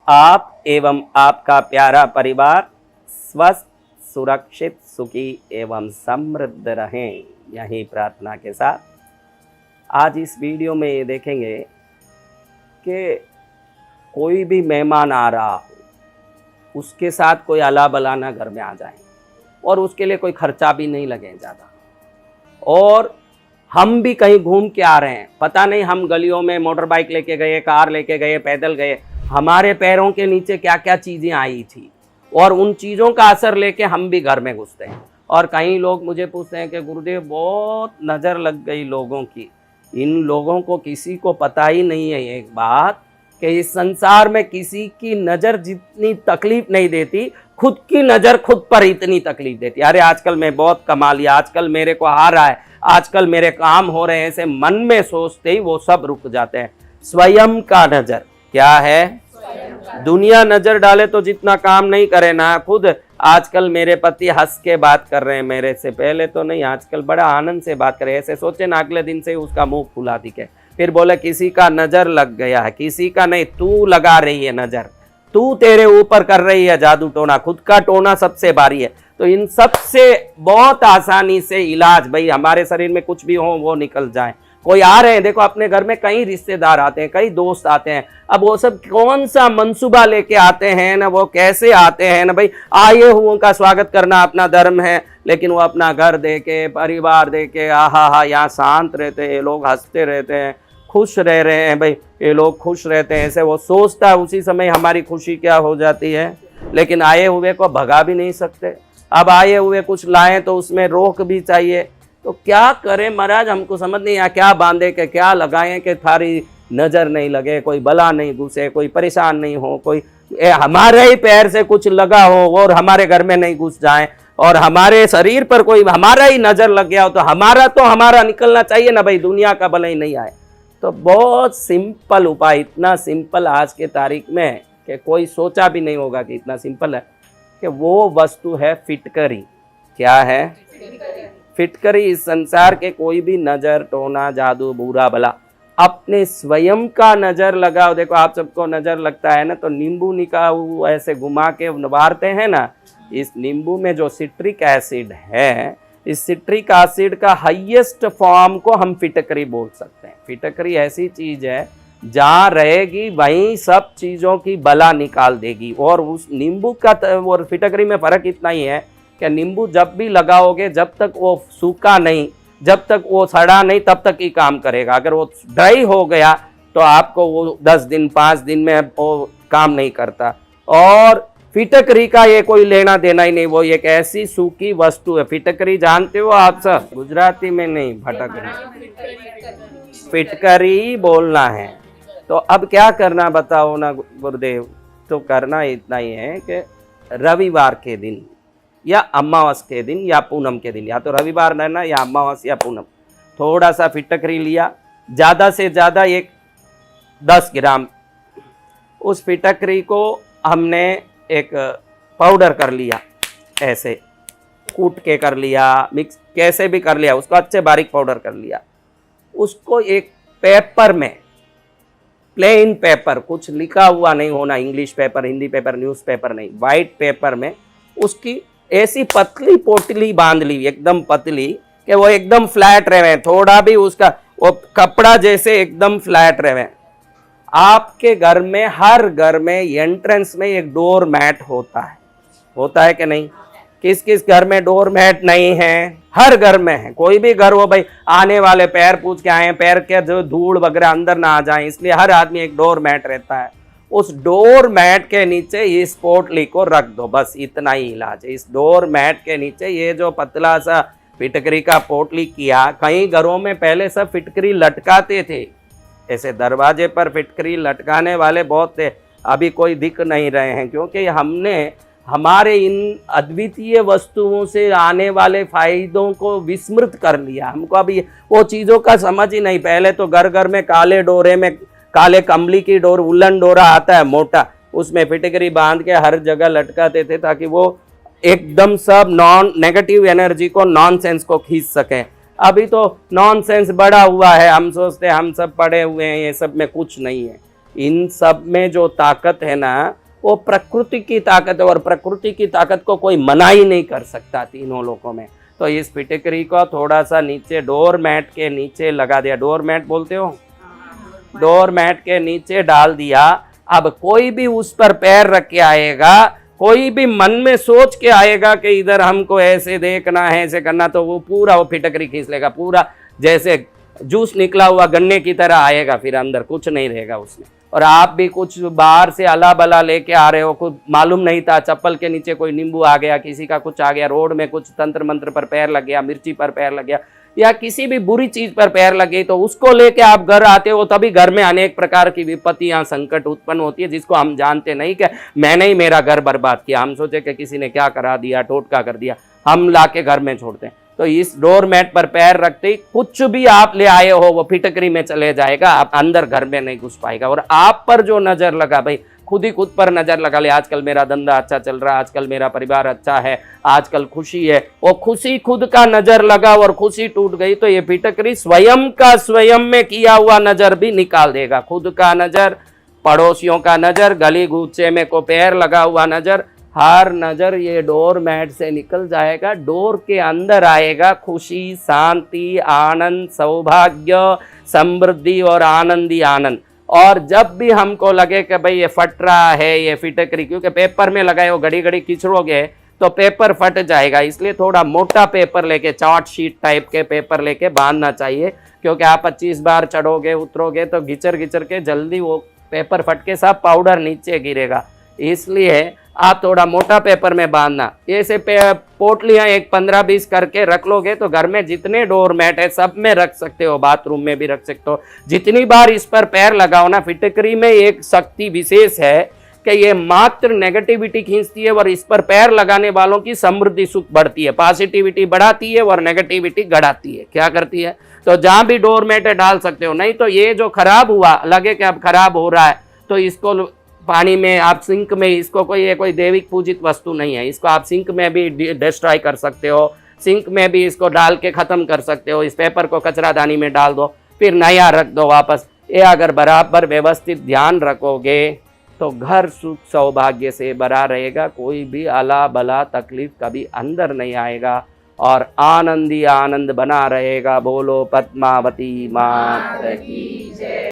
आप एवं आपका प्यारा परिवार स्वस्थ, सुरक्षित, सुखी एवं समृद्ध रहें, यही प्रार्थना के साथ आज इस वीडियो में ये देखेंगे कि कोई भी मेहमान आ रहा हो, उसके साथ कोई अला बलाना घर में आ जाए और उसके लिए कोई खर्चा भी नहीं लगे ज़्यादा। और हम भी कहीं घूम के आ रहे हैं, पता नहीं हम गलियों में मोटर बाइक लेके गए, कार लेके गए, पैदल गए, हमारे पैरों के नीचे क्या क्या चीज़ें आई थी और उन चीज़ों का असर लेके हम भी घर में घुसते हैं। और कई लोग मुझे पूछते हैं कि गुरुदेव बहुत नज़र लग गई लोगों की। इन लोगों को किसी को पता ही नहीं है एक बात कि इस संसार में किसी की नज़र जितनी तकलीफ नहीं देती, खुद की नज़र खुद पर इतनी तकलीफ देती। अरे आजकल मैं बहुत कमा लिया, आजकल मेरे को आ रहा है, आजकल मेरे काम हो रहे हैं, ऐसे मन में सोचते ही वो सब रुक जाते हैं। स्वयं का नज़र क्या है? दुनिया नज़र डाले तो जितना काम नहीं करे ना खुद। आजकल मेरे पति हंस के बात कर रहे हैं मेरे से, पहले तो नहीं, आजकल बड़ा आनंद से बात करे, ऐसे सोचे ना अगले दिन से उसका मुंह फुला दिखे। फिर बोले किसी का नज़र लग गया है, किसी का नहीं, तू लगा रही है नज़र, तू तेरे ऊपर कर रही है जादू टोना, खुद का टोना सबसे भारी है। तो इन सब से बहुत आसानी से इलाज, भाई हमारे शरीर में कुछ भी हो वो निकल जाए। कोई आ रहे हैं, देखो अपने घर में कई रिश्तेदार आते हैं, कई दोस्त आते हैं, अब वो सब कौन सा मंसूबा लेके आते हैं ना, वो कैसे आते हैं ना, भाई आए हुओं का स्वागत करना अपना धर्म है, लेकिन वो अपना घर देके, परिवार देके, आहा यहाँ शांत रहते हैं, लोग हंसते रहते हैं, खुश रह रहे हैं, भाई ये लोग खुश रहते हैं, ऐसे वो सोचता है। उसी समय हमारी खुशी क्या हो जाती है, लेकिन आए हुए को भगा भी नहीं सकते। अब आए हुए कुछ लाएं तो उसमें रोक भी चाहिए, तो क्या करें महाराज, हमको समझ नहीं आया क्या बांधे के क्या लगाएं कि थारी नज़र नहीं लगे, कोई बला नहीं घुसे, कोई परेशान नहीं हो, कोई हमारे ही पैर से कुछ लगा हो और हमारे घर में नहीं घुस जाए, और हमारे शरीर पर कोई हमारा ही नज़र लग गया हो तो हमारा निकलना चाहिए ना भाई, दुनिया का भला ही नहीं आए। तो बहुत सिंपल उपाय, इतना सिंपल आज के तारीख में कि कोई सोचा भी नहीं होगा कि इतना सिंपल है, कि वो वस्तु है फिटकरी। क्या है? फिटकरी। इस संसार के कोई भी नज़र, टोना, जादू, बुरा भला, अपने स्वयं का नज़र लगाओ। देखो आप सबको नज़र लगता है ना, तो नींबू निकाल ऐसे घुमा के नवारते हैं ना, इस नींबू में जो सिट्रिक एसिड है, इस सिट्रिक एसिड का हाईएस्ट फॉर्म को हम फिटकरी बोल सकते हैं। फिटकरी ऐसी चीज़ है जहाँ रहेगी वहीं सब चीज़ों की बला निकाल देगी। और उस नींबू का और फिटकरी में फ़र्क इतना ही है कि नींबू जब भी लगाओगे, जब तक वो सूखा नहीं, जब तक वो सड़ा नहीं, तब तक ही काम करेगा। अगर वो ड्राई हो गया तो आपको वो 10 दिन 5 दिन में वो काम नहीं करता। और फिटकरी का ये कोई लेना देना ही नहीं, वो एक ऐसी सूखी वस्तु है। फिटकरी जानते हो आप सब? गुजराती में नहीं, भटकरी, फिटकरी बोलना है। तो अब क्या करना बताओ ना गुरुदेव? तो करना इतना ही है कि रविवार के दिन या अमावस के दिन या पूनम के दिन, या तो रविवार रहना या अमावस या पूनम, थोड़ा सा फिटकरी लिया, ज़्यादा से ज़्यादा एक 10 ग्राम। उस फिटकरी को हमने एक पाउडर कर लिया, ऐसे कूट के कर लिया, मिक्स कैसे भी कर लिया, उसको अच्छे बारीक पाउडर कर लिया। उसको एक पेपर में, प्लेन पेपर, कुछ लिखा हुआ नहीं होना, English paper, Hindi paper, newspaper नहीं, वाइट पेपर में उसकी ऐसी पतली पोटली बांध ली, एकदम पतली, कि वो एकदम फ्लैट रहे, थोड़ा भी उसका वो कपड़ा जैसे एकदम फ्लैट रहे। आपके घर में, हर घर में एंट्रेंस में एक डोर मैट होता है कि नहीं? किस किस घर में डोर मैट नहीं है? हर घर में है। कोई भी घर हो भाई, आने वाले पैर पूछ के आए, पैर के जो धूल वगैरह अंदर ना आ जाए, इसलिए हर आदमी एक डोर मैट रहता है। उस डोर मैट के नीचे इस पोटली को रख दो, बस इतना ही इलाज है। इस डोर मैट के नीचे ये जो पतला सा फिटकरी का पोटली किया, कई घरों में पहले सब फिटकरी लटकाते थे, ऐसे दरवाजे पर फिटकरी लटकाने वाले बहुत थे, अभी कोई दिख नहीं रहे हैं, क्योंकि हमने हमारे इन अद्वितीय वस्तुओं से आने वाले फायदों को विस्मृत कर लिया। हमको अभी वो चीज़ों का समझ ही नहीं। पहले तो घर घर में काले डोरे में, काले कंबली की डोर, उलन डोरा आता है मोटा, उसमें फिटकरी बांध के हर जगह लटकाते थे ताकि वो एकदम सब नॉन नेगेटिव एनर्जी को, नॉनसेंस को खींच सकें। अभी तो नॉनसेंस बढ़ा हुआ है, हम सोचते हैं हम सब पढ़े हुए हैं, ये सब में कुछ नहीं है। इन सब में जो ताकत है ना वो प्रकृति की ताकत है, और प्रकृति की ताकत को कोई मना ही नहीं कर सकता तीनों लोगों में। तो इस फिटकरी को थोड़ा सा नीचे डोर मैट के नीचे लगा दिया, डोर मैट बोलते हो, डोर मैट के नीचे डाल दिया। अब कोई भी उस पर पैर रख के आएगा, कोई भी मन में सोच के आएगा कि इधर हमको ऐसे देखना है, ऐसे करना, तो वो पूरा वो फिटकरी खींच लेगा, पूरा जैसे जूस निकला हुआ गन्ने की तरह आएगा, फिर अंदर कुछ नहीं रहेगा उसमें। और आप भी कुछ बाहर से अला बला लेके आ रहे हो, कुछ मालूम नहीं था, चप्पल के नीचे कोई नींबू आ गया, किसी का कुछ आ गया, रोड में कुछ तंत्र मंत्र पर पैर लग गया, मिर्ची पर पैर लग गया, या किसी भी बुरी चीज पर पैर लग गई, तो उसको लेके आप घर आते हो, तभी घर में अनेक प्रकार की विपत्तियां संकट उत्पन्न होती है, जिसको हम जानते नहीं कि मैंने ही मेरा घर बर्बाद किया। हम सोचे कि किसी ने क्या करा दिया, टोटका कर दिया, हम लाके घर में छोड़ते हैं। तो इस डोर मैट पर पैर रखते ही कुछ भी आप ले आए हो वो फिटकरी में चले जाएगा, आप अंदर घर में नहीं घुस पाएगा। और आप पर जो नजर लगा, भाई खुद ही खुद पर नजर लगा ले, आजकल मेरा धंधा अच्छा चल रहा है, आजकल मेरा परिवार अच्छा है, आजकल खुशी है, वो खुशी खुद का नजर लगा और खुशी टूट गई, तो ये फिटकरी स्वयं का स्वयं में किया हुआ नजर भी निकाल देगा। खुद का नजर, पड़ोसियों का नजर, गली गूचे में को पैर लगा हुआ नजर, हर नजर ये डोर मैट से निकल जाएगा। डोर के अंदर आएगा खुशी, शांति, आनंद, सौभाग्य, समृद्धि और आनंदी आनंद। और जब भी हमको लगे कि भाई ये फट रहा है ये फिटकरी, क्योंकि पेपर में लगाए हो, घड़ी घड़ी खिंचोगे तो पेपर फट जाएगा, इसलिए थोड़ा मोटा पेपर लेके, चार्ट शीट टाइप के पेपर लेके बांधना चाहिए, क्योंकि आप 25 बार चढ़ोगे उतरोगे तो घिचर घिचर के जल्दी वो पेपर फट के सब पाउडर नीचे गिरेगा। इसलिए आप थोड़ा मोटा पेपर में बांधना। ऐसे पोटलियां एक 15-20 करके रख लोगे तो घर में जितने डोर मैट है सब में रख सकते हो, बाथरूम में भी रख सकते हो। जितनी बार इस पर पैर लगाओ ना, फिटकरी में एक शक्ति विशेष है कि ये मात्र नेगेटिविटी खींचती है और इस पर पैर लगाने वालों की समृद्धि सुख बढ़ती है, पॉजिटिविटी बढ़ाती है और नेगेटिविटी घटाती है। क्या करती है? तो जहां भी डोर मैट है डाल सकते हो। नहीं तो ये जो खराब हुआ, लगे कि अब खराब हो रहा है, तो इसको पानी में, आप सिंक में, इसको ये कोई देविक पूजित वस्तु नहीं है, इसको आप सिंक में भी डिस्ट्रॉय कर सकते हो, सिंक में भी इसको डाल के खत्म कर सकते हो। इस पेपर को कचरादानी में डाल दो, फिर नया रख दो वापस। ये अगर बराबर व्यवस्थित ध्यान रखोगे तो घर सुख सौभाग्य से भरा रहेगा, कोई भी अला बला तकलीफ कभी अंदर नहीं आएगा और आनंदी आनंद बना रहेगा। बोलो पद्मावती माता की जय।